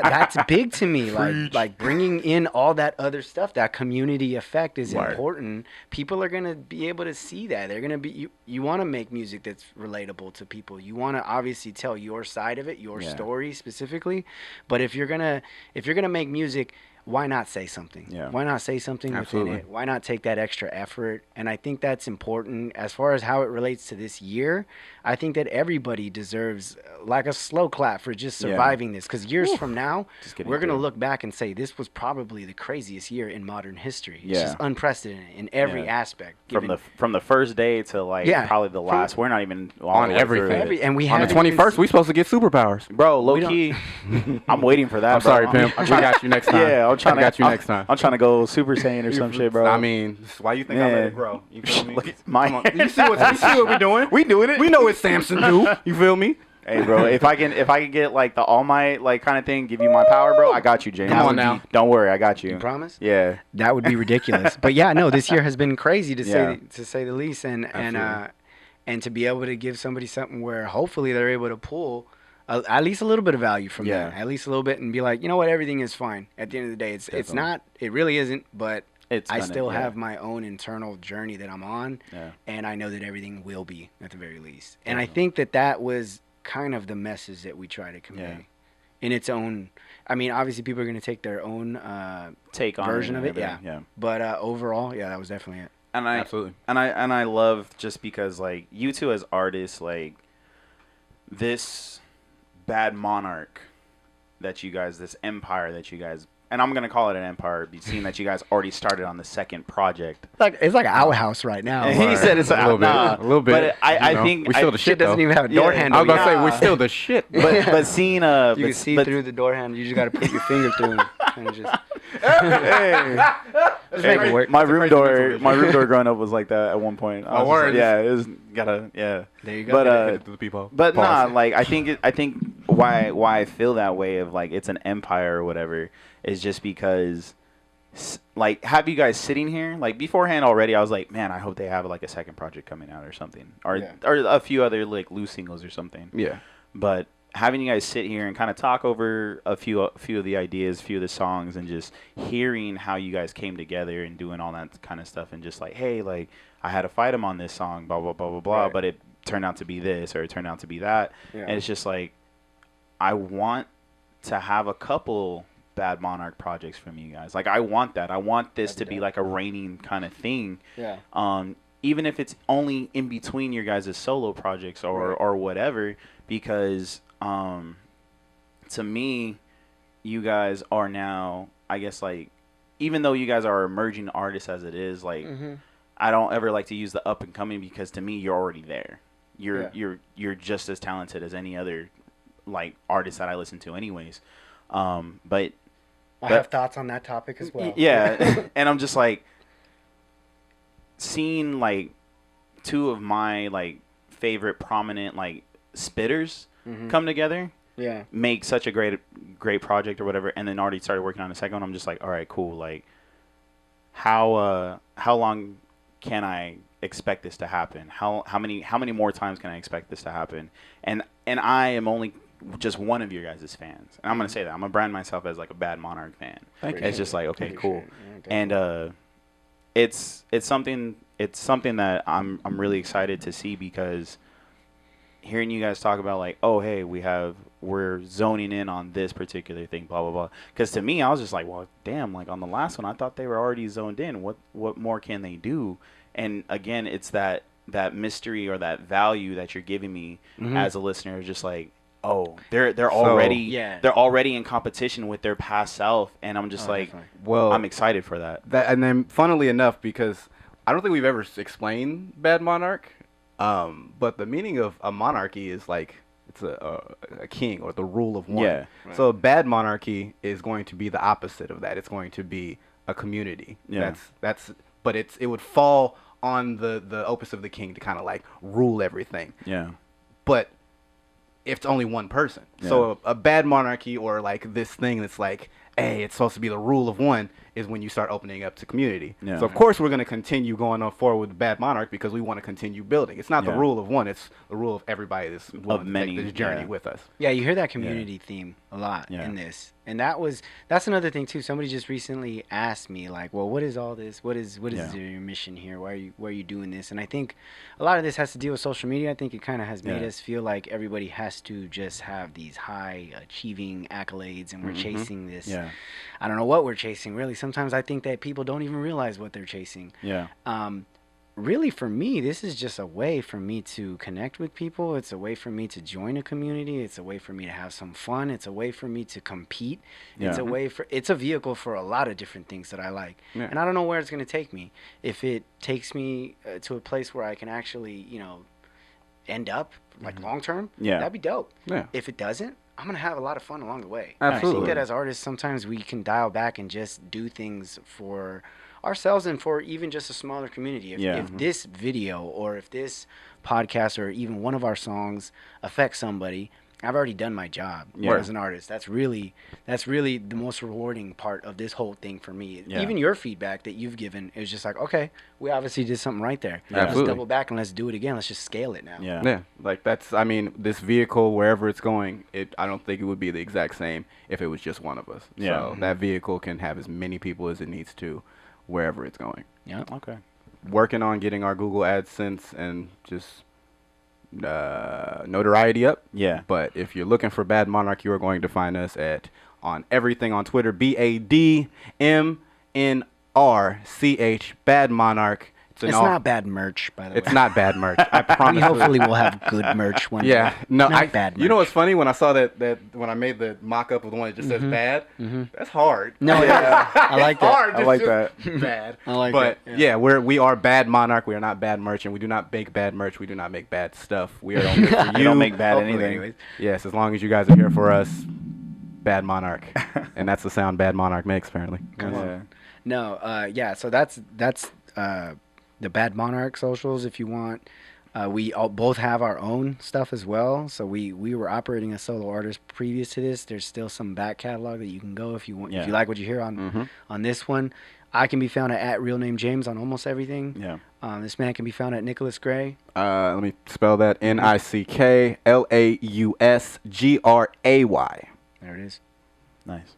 that's big to me. Like bringing in all that other stuff, that community effect is important. People are gonna be able to see that. They're gonna be. You want to make music that's relatable to people. You want to obviously tell your side of it, your story specifically. But if you're gonna make music, why not say something? Yeah. Why not say something within it? Why not take that extra effort? And I think that's important as far as how it relates to this year. I think that everybody deserves like a slow clap for just surviving this. Because years from now, we're going to look back and say this was probably the craziest year in modern history. It's just unprecedented in every aspect. From the first day to like probably the last. We're not even on everything. And we on the 21st, we're supposed to get superpowers. Bro, low key, I'm waiting for that. I'm sorry, Pimp. We got you next time. Yeah, I got you next time. I'm trying to go Super Saiyan or some shit, bro. I mean, why you think I let it grow? You feel me? Look at my Come on. You see what we're doing? We doing it. We know what Samson do. You feel me? Hey, bro, if I can get like the All Might like kind of thing, give you my power, bro. I got you, James. Come on now. Don't worry, I got you. You promise? Yeah. That would be ridiculous. But yeah, no, this year has been crazy to say the least, and to be able to give somebody something where hopefully they're able to pull at least a little bit of value from that, at least a little bit, and be like, you know what, everything is fine. At the end of the day, it's not, it really isn't, but I still have my own internal journey that I'm on, and I know that everything will be at the very least. And I think that was kind of the message that we try to convey in its own. I mean, obviously people are going to take their own take on version of it, yeah. But overall, that was definitely it. And Absolutely. And I love just because like you two as artists, like this Badmnrch that you guys, this empire that you guys, and I'm gonna call it an empire, seeing that you guys already started on the second project. It's like an outhouse right now. He said it's a little bit. But I think we still the shit shit doesn't even have a door handle. I was gonna say we're still the shit. but seeing you can see through the door handle. You just gotta put your finger through and just. Hey, my room door growing up was like that at one point. Oh, word. It was gotta There you go. But nah, like I think why I feel that way of like it's an empire or whatever is just because like have you guys sitting here like beforehand already I was like, man, I hope they have like a second project coming out or something or a few other like loose singles or something. Yeah. But having you guys sit here and kind of talk over a few of the ideas, a few of the songs, and just hearing how you guys came together and doing all that kind of stuff, and just like, hey, like I had to fight him on this song, blah blah blah blah blah, but it turned out to be this or it turned out to be that, and it's just like I want to have a couple Badmnrch projects from you guys. Like I want that. I want this to be like a reigning kind of thing. Yeah. Even if it's only in between your guys' solo projects or whatever, because to me, you guys are now, I guess, like, even though you guys are emerging artists as it is, like, I don't ever like to use the up and coming because to me, you're already there. You're just as talented as any other, like, artist that I listen to anyways. But I have thoughts on that topic as well. Yeah. And I'm just like, seeing, like, two of my, like, favorite prominent, like, spitters come together, make such a great project or whatever, and then already started working on the second one. I'm just like, all right, cool. Like, how long can I expect this to happen? How many more times can I expect this to happen? And I am only just one of your guys' fans, and I'm gonna say that I'm gonna brand myself as like a Badmnrch fan. It's just like, okay, cool, and it's something that I'm really excited to see, because hearing you guys talk about like, oh, hey, we're zoning in on this particular thing, blah blah blah. Because to me, I was just like, well, damn, like on the last one, I thought they were already zoned in. What more can they do? And again, it's that mystery or that value that you're giving me as a listener, just like, oh, they're already in competition with their past self, and I'm just like, well, I'm excited for that. And then, funnily enough, because I don't think we've ever explained Badmnrch. But the meaning of a monarchy is like it's a king or the rule of one. Yeah. Right. So a bad monarchy is going to be the opposite of that. It's going to be a community. Yeah. But it would fall on the opus of the king to kind of like rule everything. Yeah. But if it's only one person. Yeah. So a bad monarchy or like this thing that's like, hey, it's supposed to be the rule of one is when you start opening up to community. Yeah. So of course we're going to continue going on forward with Bad Monarch because we want to continue building. It's not the Yeah. rule of one; it's the rule of everybody that's willing to many, take this journey yeah. with us. Yeah, you hear that community theme a lot Yeah. in this, and that's another thing too. Somebody just recently asked me like, "Well, what is all this? What is Yeah. your mission here? Why are you doing this?" And I think a lot of this has to deal with social media. I think it kind of has made Yeah. us feel like everybody has to just have these high achieving accolades, and we're chasing this. Yeah. I don't know what we're chasing really. Sometimes I think that people don't even realize what they're chasing. Yeah. Really, for me, this is just a way for me to connect with people. It's a way for me to join a community. It's a way for me to have some fun. It's a way for me to compete. It's Yeah. a way for it's a vehicle for a lot of different things that I like. Yeah. And I don't know where it's going to take me. If it takes me to a place where I can actually, end up like long term, Yeah. that'd be dope. Yeah. If it doesn't, I'm going to have a lot of fun along the way. Absolutely. I think that as artists, sometimes we can dial back and just do things for ourselves and for even just a smaller community. If this video or if this podcast or even one of our songs affects somebody, I've already done my job as an artist. That's really the most rewarding part of this whole thing for me. Yeah. Even your feedback that you've given is just like, okay, we obviously did something right there. Absolutely. Let's double back and let's do it again. Let's just scale it now. Yeah. Yeah, like this vehicle, wherever it's going, I don't think it would be the exact same if it was just one of us. Yeah. So that vehicle can have as many people as it needs to, wherever it's going. Yeah. Okay. Working on getting our Google AdSense and just notoriety up. Yeah. But if you're looking for Bad Monarch, you are going to find us on everything on Twitter, BADMNRCH, Bad Monarch. It's not bad merch, by the way. It's not bad merch. I promise. We hopefully will have good merch one Yeah, day. no, Not bad merch. You know what's funny? When I saw that when I made the mock-up of the one that just says bad, that's hard. No, yeah, I like It's that. hard. I It's like just bad. I like but that, yeah, we are Bad Monarch. We are not bad merch, and we do not make bad merch. We do not make bad stuff. We are only for you. You don't make bad Hopefully, anything. anyways. Yes, as long as you guys are here for us, Bad Monarch, and that's the sound Bad Monarch makes apparently. Come Yeah. on. No, yeah. So that's the Bad Monarch socials. If you want, we both have our own stuff as well. So we were operating as solo artists previous to this. There's still some back catalog that you can go if you want. Yeah. If you like what you hear on this one, I can be found at real name James on almost everything. Yeah. This man can be found at Nicholas Gray. Let me spell that: NICKLAUSGRAY. There it is. Nice.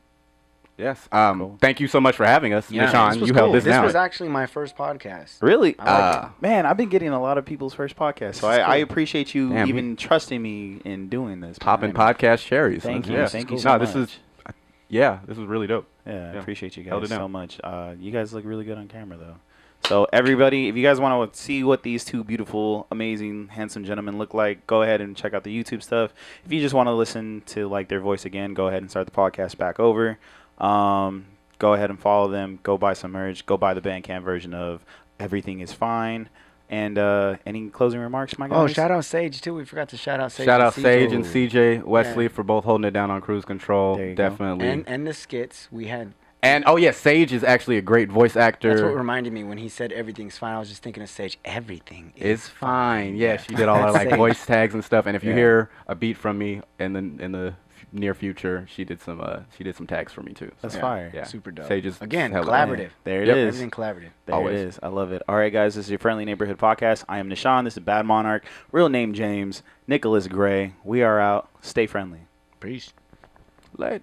Yes. Cool. Thank you so much for having us, Nishan. this was You cool. held this down. was actually my first podcast. Really? I like Man, I've been getting a lot of people's first podcasts, so I appreciate you Damn, even trusting me in doing this. Popping man. podcast cherries. Thank you. Yeah. Thank you No, so this much. is this was really dope. Yeah, I appreciate you Held guys it down. so much. You guys look really good on camera, though. So everybody, if you guys want to see what these two beautiful, amazing, handsome gentlemen look like, go ahead and check out the YouTube stuff. If you just want to listen to like their voice again, go ahead and start the podcast back over. Go ahead and follow them. Go buy some merch. Go buy the Bandcamp version of Everything Is Fine. And any closing remarks, my guys? Oh, shout out Sage too. We forgot to shout out Sage. Shout and out Sage and CJ. CJ Wesley for both holding it down on Cruise Control. There you go. Definitely. and the skits we had. And oh yeah, Sage is actually a great voice actor. That's what reminded me when he said everything's fine. I was just thinking of Sage. Everything It's fine. Yeah, she did all our like Sage. voice tags and stuff. And if you Yeah. hear a beat from me in the near future, she did some tags for me too. So, That's yeah, fire. Yeah, Super dope. Sage is Again, hella- collaborative. There it Yep. is. Everything collaborative. There Always. it is. I love it. All right, guys. This is your Friendly Neighborhood Podcast. I am Nishan. This is Bad Monarch. Real name James. Nicholas Gray. We are out. Stay friendly. Peace. Let